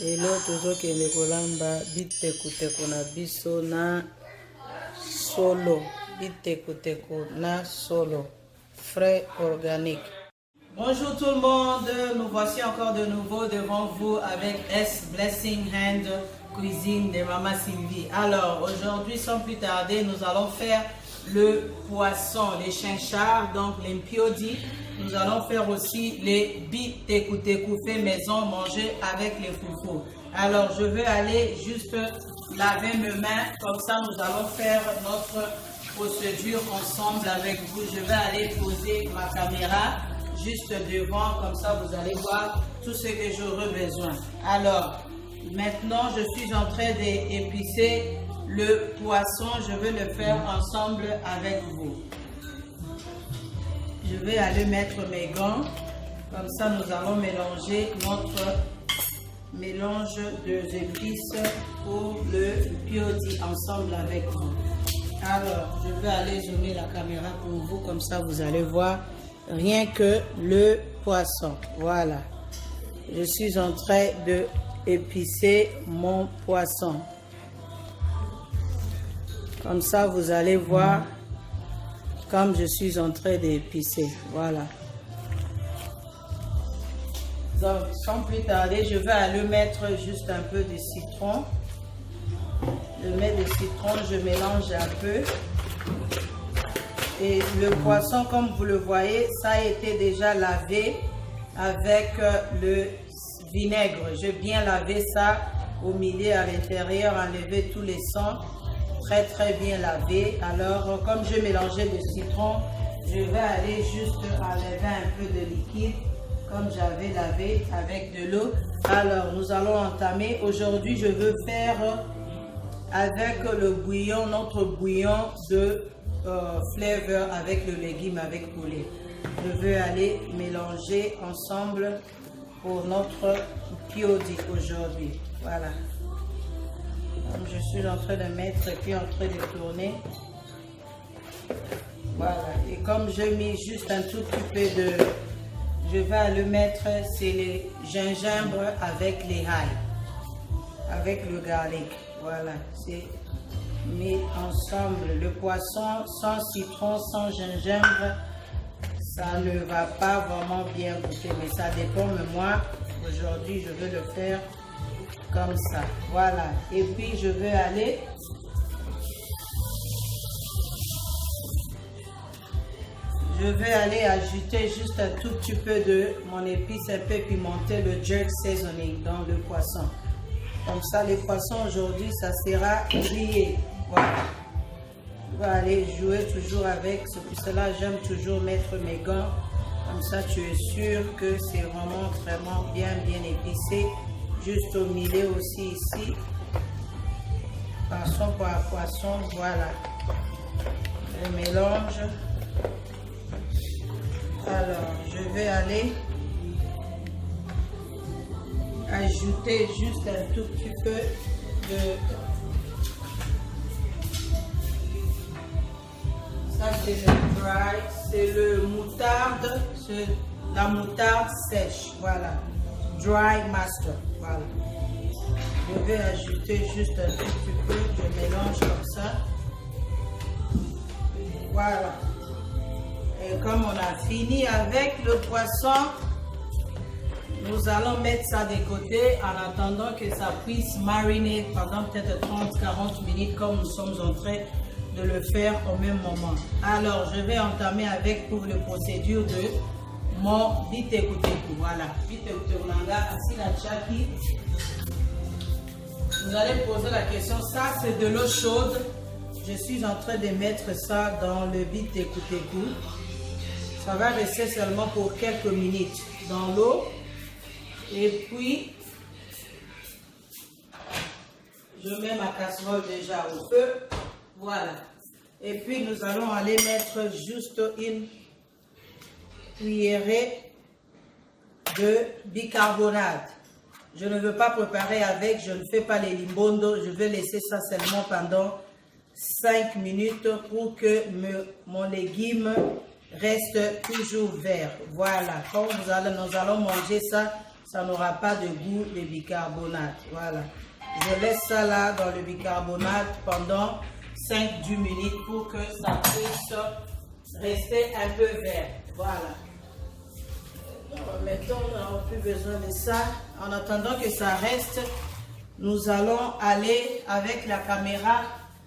Lelo tozokende kolamba bitekuteko na biso na solo. Bitekuteko na solo. Frais organique. Bonjour tout le monde, nous voici encore de nouveau devant vous avec S Blessing Hand Cuisine de Maman Sylvie. Alors aujourd'hui, sans plus tarder, nous allons faire le poisson, les chinchards, donc les mpiodi. Nous allons faire aussi les bitekuteko fait maison, manger avec les foufous. Alors je vais aller juste laver mes mains, comme ça nous allons faire notre procédure ensemble avec vous. Je vais aller poser ma caméra juste devant, comme ça vous allez voir tout ce que j'aurai besoin. Alors maintenant je suis en train d'épicer le poisson, je vais le faire ensemble avec vous. Je vais aller mettre mes gants, comme ça nous allons mélanger notre mélange d'épices pour le mpiodi ensemble avec vous. Alors je vais aller zoomer la caméra pour vous, comme ça vous allez voir rien que le poisson. Voilà, je suis en train de épicer mon poisson. Comme ça, vous allez voir comme je suis en train d'épicer. Voilà. Donc, sans plus tarder, je vais aller mettre juste un peu de citron. Je mets du citron, je mélange un peu. Et le poisson, comme vous le voyez, ça a été déjà lavé avec le vinaigre. J'ai bien lavé ça au milieu, à l'intérieur, enlever tous les sangs. Très bien lavé. Alors comme je mélangeais le citron, je vais aller juste enlever un peu de liquide comme j'avais lavé avec de l'eau. Alors nous allons entamer. Aujourd'hui je veux faire avec le bouillon, notre bouillon de flavor avec le légume, avec poulet. Je veux aller mélanger ensemble pour notre mpiodi aujourd'hui. Voilà. Je suis en train de mettre et puis en train de tourner. Voilà. Et comme j'ai mis juste un tout petit peu de... Je vais le mettre, c'est les gingembre avec les ail. Avec le garlic. Voilà. C'est mis ensemble. Le poisson sans citron, sans gingembre, ça ne va pas vraiment bien goûter. Mais ça dépend. Mais moi, aujourd'hui, je vais le faire comme ça. Voilà. Et puis je vais aller ajouter juste un tout petit peu de mon épice un peu pimentée, le jerk seasoning dans le poisson. Comme ça, les poissons aujourd'hui, ça sera grillé. Voilà. Je vais aller jouer toujours avec. C'est pour cela j'aime toujours mettre mes gants. Comme ça, tu es sûr que c'est vraiment bien épicé. Juste au milieu aussi ici, poisson par poisson, voilà, je mélange. Alors je vais aller ajouter juste un tout petit peu de ça, c'est le dry, c'est le moutarde, c'est la moutarde sèche, voilà, dry master. Voilà. Je vais ajouter juste un tout petit peu, je mélange comme ça. Voilà. Et comme on a fini avec le poisson, nous allons mettre ça de côté en attendant que ça puisse mariner pendant peut-être 30-40 minutes comme nous sommes en train de le faire au même moment. Alors, je vais entamer avec pour la procédure de mon bitekuteko. Voilà, bitekuteko nanga asila chaki. Vous allez poser la question, ça c'est de l'eau chaude. Je suis en train de mettre ça dans le bitekuteko. Ça va rester seulement pour quelques minutes dans l'eau. Et puis, je mets ma casserole déjà au feu. Voilà. Et puis, nous allons aller mettre juste une cuillerée de bicarbonate. Je ne veux pas préparer avec, je ne fais pas les limbondo, je vais laisser ça seulement pendant 5 minutes pour que mon légume reste toujours vert. Voilà, quand nous allons manger ça ça n'aura pas de goût de bicarbonate. Voilà. Je laisse ça là dans le bicarbonate pendant 5-10 minutes pour que ça puisse rester un peu vert. Voilà. Maintenant, on n'a plus besoin de ça. En attendant que ça reste, nous allons aller avec la caméra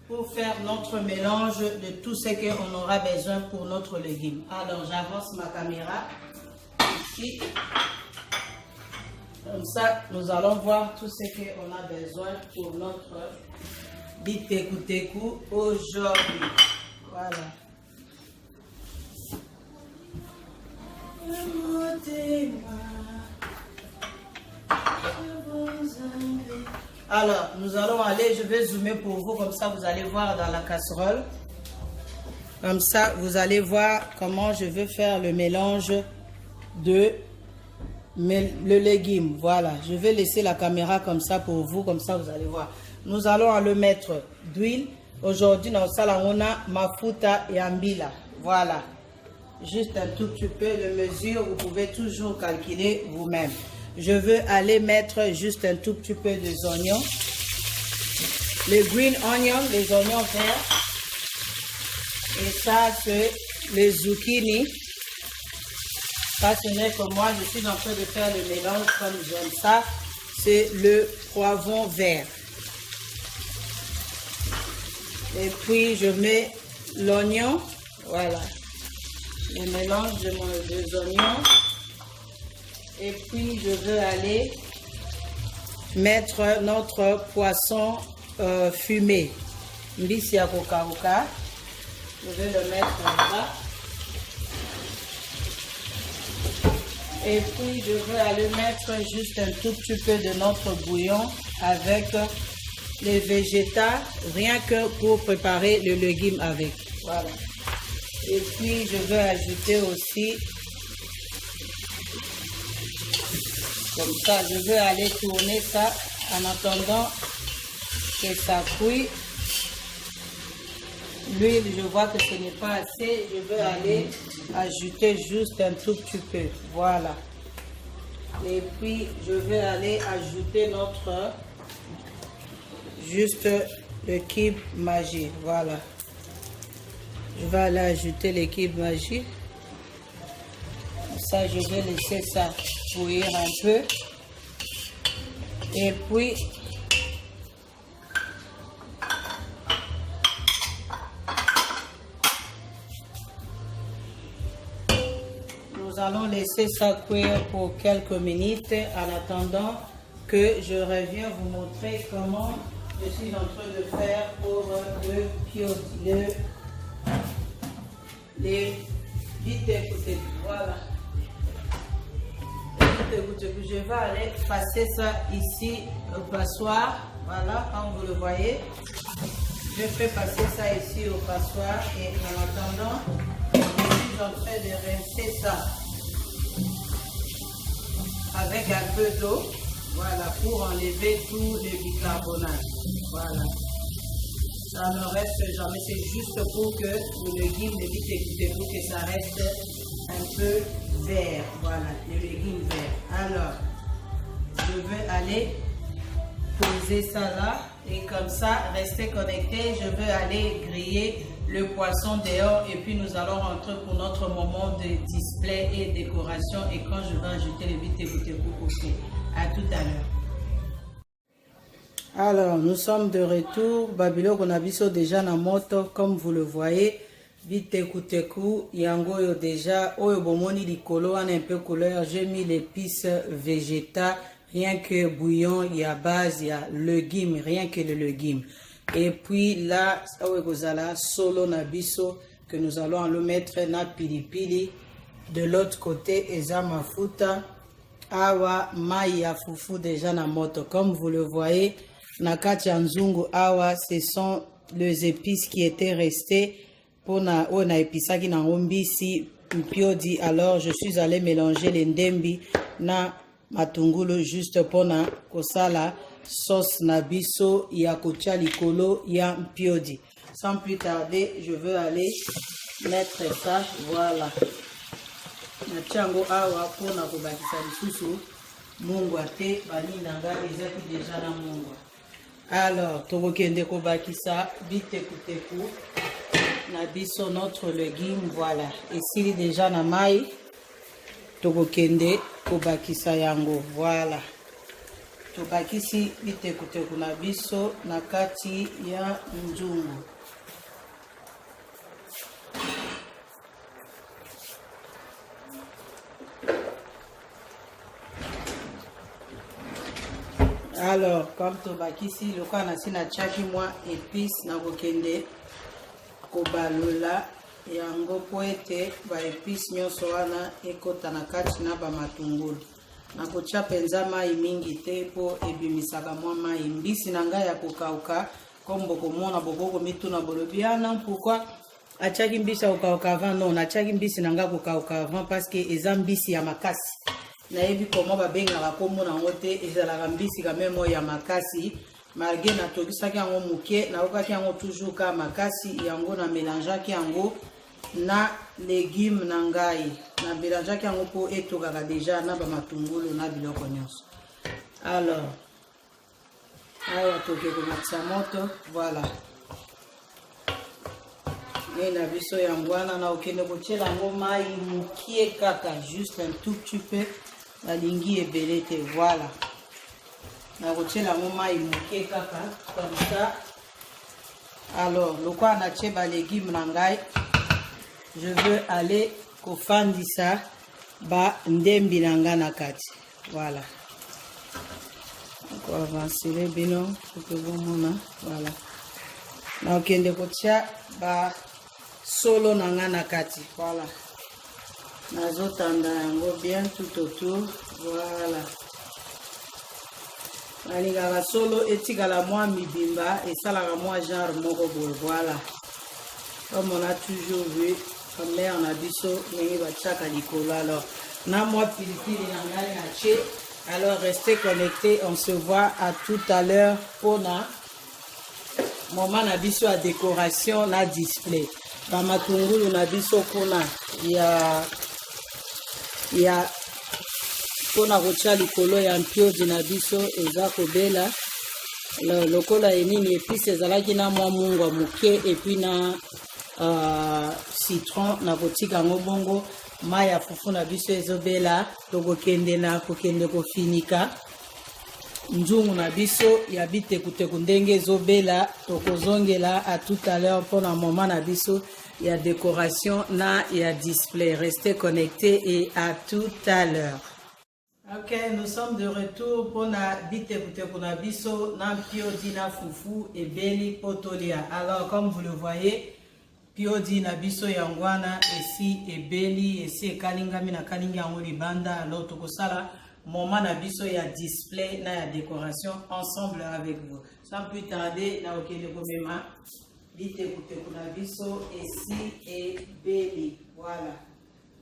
pour faire notre mélange de tout ce qu'on aura besoin pour notre légume. Alors, j'avance ma caméra ici. Comme ça, nous allons voir tout ce qu'on a besoin pour notre biteku-teku aujourd'hui. Voilà. Alors, nous allons aller, je vais zoomer pour vous, comme ça vous allez voir dans la casserole. Comme ça, vous allez voir comment je vais faire le mélange de le légume. Voilà, je vais laisser la caméra comme ça pour vous, comme ça vous allez voir. Nous allons le mettre d'huile. Aujourd'hui, dans ça, on a mafuta et ambila. Voilà. Juste un tout petit peu de mesure, vous pouvez toujours calculer vous-même. Je veux aller mettre juste un tout petit peu de oignons. Les green onions, les oignons verts. Et ça, c'est les zucchini. Ça, ce n'est que moi, je suis en train de faire le mélange comme j'aime ça. C'est le poivron vert. Et puis, je mets l'oignon. Voilà. Le mélange des oignons. Et puis, je veux aller mettre notre poisson fumé. Mbisi ya koka. Je vais le mettre là. Et puis, je vais aller mettre juste un tout petit peu de notre bouillon avec les végétaux, rien que pour préparer le légume avec. Voilà. Et puis, je vais ajouter aussi, comme ça, je vais aller tourner ça en attendant que ça cuit. L'huile, je vois que ce n'est pas assez. Je vais aller ajouter juste un tout petit peu. Voilà. Et puis, je vais aller ajouter notre, juste le cube Maggi. Voilà. Je vais aller ajouter le cube Maggi. Ça, je vais laisser ça bouillir un peu. Et puis, nous allons laisser ça cuire pour quelques minutes en attendant que je reviens vous montrer comment je suis en train de faire pour les biteku-teku. Voilà. Je vais aller passer ça ici au passoire. Voilà, comme vous le voyez. Je fais passer ça ici au passoire et en attendant, je suis en train de rincer ça avec un peu d'eau. Voilà, pour enlever tout le bicarbonate. Voilà. Ça ne reste jamais, c'est juste pour que le légume, le biteku-teku, que ça reste un peu vert. Voilà, le légume vert. Alors, je vais aller poser ça là et comme ça, restez connectés. Je vais aller griller le poisson dehors et puis nous allons rentrer pour notre moment de display et décoration et quand je vais ajouter le biteku-teku côté. À tout à l'heure. Alors, nous sommes de retour. Babilo Konabiso déjà na moto, comme vous le voyez. Biteku-teku, yango yo déjà, oyo bomoni likolo an un peu couleur. J'ai mis l'épice végétale, rien que bouillon, il y a base, il y a légumes, rien que le légume. Et puis là, oyo kozala solo na biso, que nous allons le mettre na pilipili. De l'autre côté, eza mafuta, awa mai ya fufu déjà na moto. Comme vous le voyez, nakati ya nzungu awa, ce sont les épices qui étaient restées pour na o na episaki na mbisi mpiodi. Alors je suis allé mélanger les ndembi na matungulu juste pour na kosala sauce na biso ya kotia likolo ya mpiodi. Sans plus tarder, je veux aller mettre ça. Voilà. Na tiango awa pour na kobakisa lisusu mungwa te bani nanga ezaki déjà na mungwa. Alors tokokende kobakisa bitekuteku na biso notre légume. Voilà, esili déjà na mai, tokokende kobakisa yango. Voilà, tobakisi bitekuteku na biso na kati ya nzungu. Alors, comme tobakisi loka na sina chaki mwa épice na kokende kobalola yango po ete ba épice nyonso wana ekota na kati na ba matungulu. Na kotia penza mai mingi te po ebimisaka mwa mai. Mbisi na ngai ya kokauka kombo komona bokoko mituna bolobiana pourquoi achaki mbisi ya kokauka avant. Non, achaki mbisi na ngai kokauka avant parce que eza mbisi ya makasi. Nayebi comment ba benga kombo na ngote ezalaka mbisi quand même ya makasi. Malgré na tokisaki yango muke na okaki yango toujours ka makasi yango na mélangeaki yango na légume na ngai. Na mélangeaki yango po etokaka déjà na ba matungulu na biloko nyonso. Alors awa toke komatisa moto. Voilà, na biso yango wana na okende kotiela yango mai mukie kaka, juste un tout petit peu. La lingi est belle. Voilà, na kotiela yango mai mukie kaka comme ça. Alors lokwa na tie ba légume na ngai, je veux aller kofandisa ba ndembi na nga na kati. Voilà, on va avancer les bino pour que vous mona. Voilà, na okende kotia ba solo na nga na kati. Voilà, nazotanda yango bien tout autour. Voilà, nalingaka solo etikala mwa mibimba esalaka mwa genre moko boye. Voilà, comme on a toujours vu mère na biso ndenge batiaka likolo. Alors na mwa pilipili na ngai na tie. Alors restez connectés, on se voit à tout à l'heure pour na moment na biso à décoration na display. Ba matungulu na biso kuna ya pona kotia likolo ya mpiodi na biso eza kobela. Lokola enini épice ezalaki na mwa mungwa muke et puis na citron na kotika ngo bongo. Mai ya fufu na biso ezobela, tokokende na kokende kofinika nzungu na biso ya bitekuteku ndenge ezobela. Tokozongela à tout à l'heure pour un moment na biso ya décoration na ya display. Restez connectés et à tout à l'heure. Ok, nous sommes de retour pour na bitekuteku na biso na piodi na fufu et beli potolia. Alors comme vous le voyez, piodi na biso yangwana esi ebeli esi ekalingami na kalingi yango libanda. Alors tokosala moment na biso ya display na ya décoration ensemble avec vous. Sans plus tarder, na okende komema bitekuteku na biso esi ebeli. Voilà,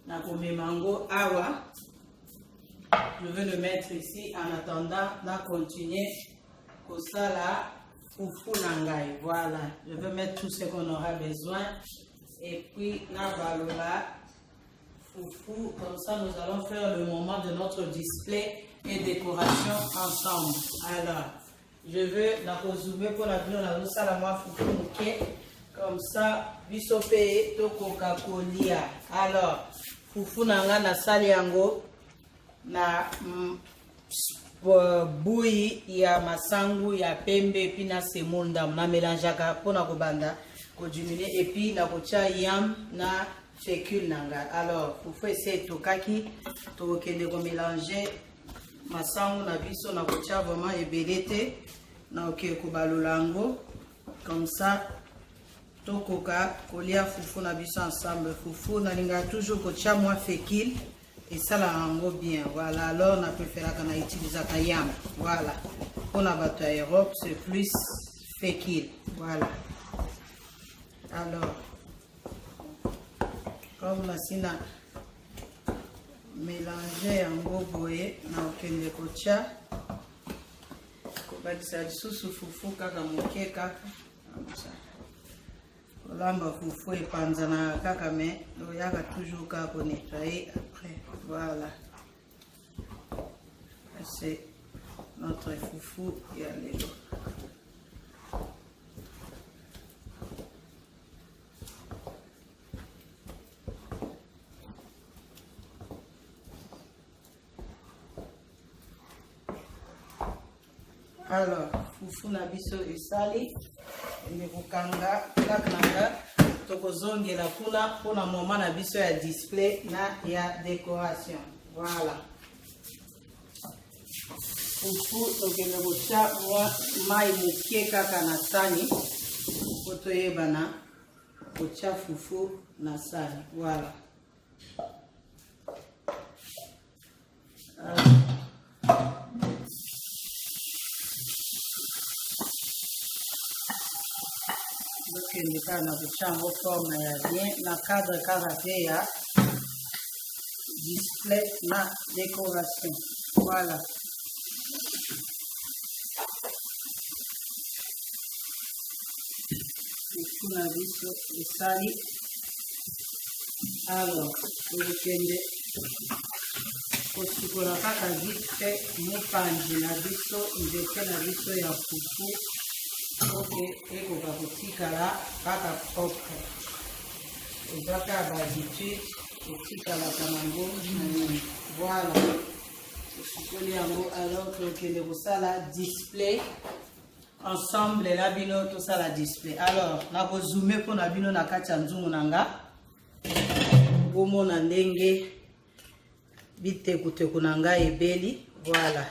na komema ngo awa. Je vais le mettre ici en attendant na continuer kosala fufu nangai. Voilà, je vais mettre tout ce qu'on aura besoin et puis na balola fufu. Comme ça nous allons faire le moment de notre display et décoration ensemble. Alors je veux na kozoomer pour la bino na sala moi fufu muke comme ça biso pe to koka kolia. Alors fufu nanga na sali yango na bouilli ya masangu ya pembe puis na semunda na mélangeaka pona kobanda ko diminuer et puis na kotia yam na fécule nanga. Alors fufu ese tokaki tokende ko mélanger masangu na biso na kotia vraiment ebelete na oke ko balolango comme ça tokoka kolia fufu na biso ensemble. Fufu na linga toujours kotia moi fécule et ça la rend bien. Voilà, alors on a préféré qu'on a utilisé yam. Voilà, pour la bataille Europe c'est plus fécule. Voilà, alors comme la sina mélanger en gros boye na okende kocha kobakisa lisusu fufu kaka moke kaka kolamba fufu epanzana kaka mais oyaka toujours kaka nettoyer après. Voilà, c'est notre foufou ya lelo. Alors, foufou na biso esali, ende kokanga kakanga tokozongela kuna pona moment na biso ya display na ya décoration. Voilà. Foufou tokende kotia mwa mai moke kaka na sani po toyebana kotia foufou na sani. Voilà. Tokende kaka na kotia yango forme ya bien na cadre kaka te ya display na décoration. Voilà. Foufou na biso esali. Alors, tokende kosukola kaka vite fait mopanzi na biso nzete na biso ya fufu oke ekoka kotikala kaka propre. Eza kaka bahabitude kotikalaka nango nini. Voilà, tosukoli yango. Alors tokende kosala display ensemble la bino tosala display. Alors nakozoome mpona bino na kati ya nzungu na nga bomona ndenge bitekuteku na ngai ebeli. Voilà,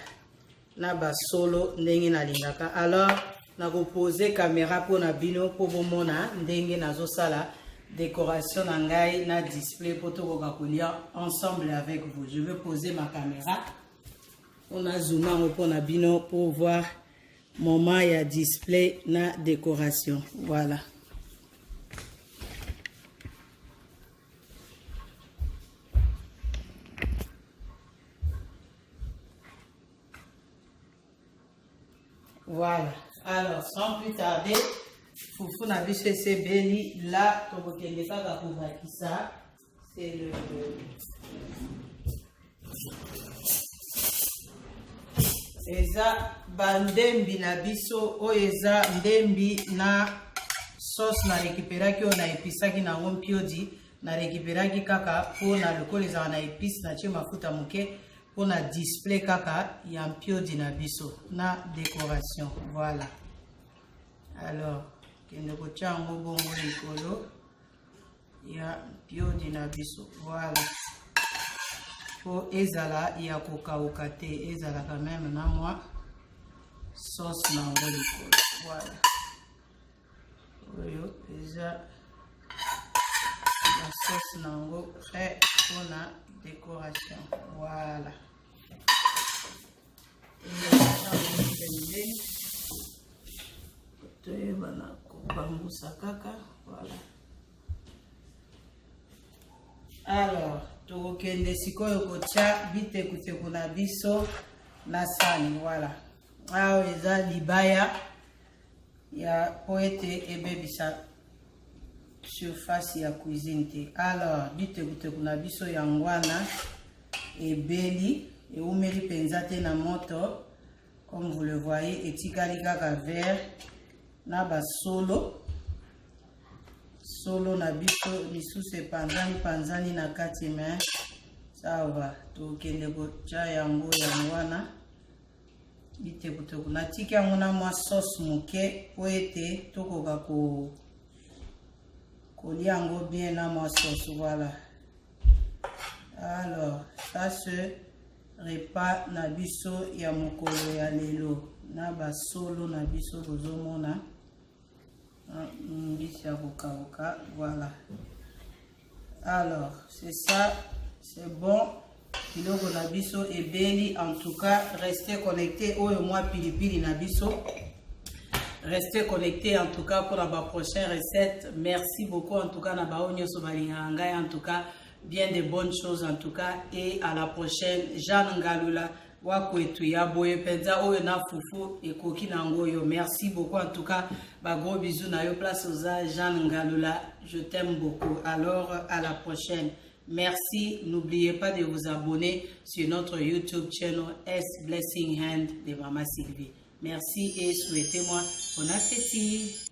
na basolo ndenge nalingaka. Alors nakopose caméra mpona bino mpo bomona ndenge nazosala décoration na ngai na display po tokoka kolia ensemble avec vous. Je vais poser ma caméra mpona zooma yango mpona bino pour voir moment ya display na décoration. Voilà. Voilà. Alors, sans plus tarder, foufou na biso esebeli. Là, tokokende kaka kobakisa. C'est le eza bandembi na biso oyo eza ndembi na sauce na récupéraki oyo na episaki nango mpiodi na récupéraki kaka mpona lokola ezala na épice na tie mafuta moke mpona display kaka ya mpiodi na biso na décoration. Voilà. Alors kende kotia yango bongo likolo ya mpiodi na biso. Voilà. Po ezala ya kokauka te, ezala quand même na mwa sauce nango likolo. Voilà. Oyo eza la sauce nango prêt pour la décoration. Voilà. Toyebana kopambusa kaka. Voilà. Alors tokende sikoyo kotia bitekuteku na biso na sani. Voilà. Awa eza libaya ya po ete ebebisa surface ya cuisine te. Alors bitekuteku na biso yango wana ebeli eumeli penza te na moto comme vous le voyez. Etikali kaka vert na basolo solo na biso lisusu epanzani na kati. Me ça va, tokende kotia yango wana bitekuteku natiki yango na mwa sauce moke po ete tokoka kolia yango bien na mwa sauce. Voilà. Alors ça se repas na biso ya mokolo ya lelo na basolo na biso bozomona mbisi ya kokauka. Voilà. Alors c'est ça, c'est bon. Biloko na biso ebeli. En tout cas restez connectés oyo mwa pilipili na biso. Restez connectés en tout cas pour la prochaine recette. Merci beaucoup en tout cas na bao nyoso balinga ngai. En tout cas bien de bonnes choses en tout cas et à la prochaine. Jeanne Ngalula wakwetu ya boye penza oyo na fufu ekoki nango yo. Merci beaucoup en tout cas. Ba gros bisous na yo place oza Jeanne Ngalula. Je t'aime beaucoup. Alors à la prochaine. Merci. N'oubliez pas de vous abonner sur notre YouTube channel S Blessing Hand de Maman Sylvie. Merci et souhaitez-moi bon appétit.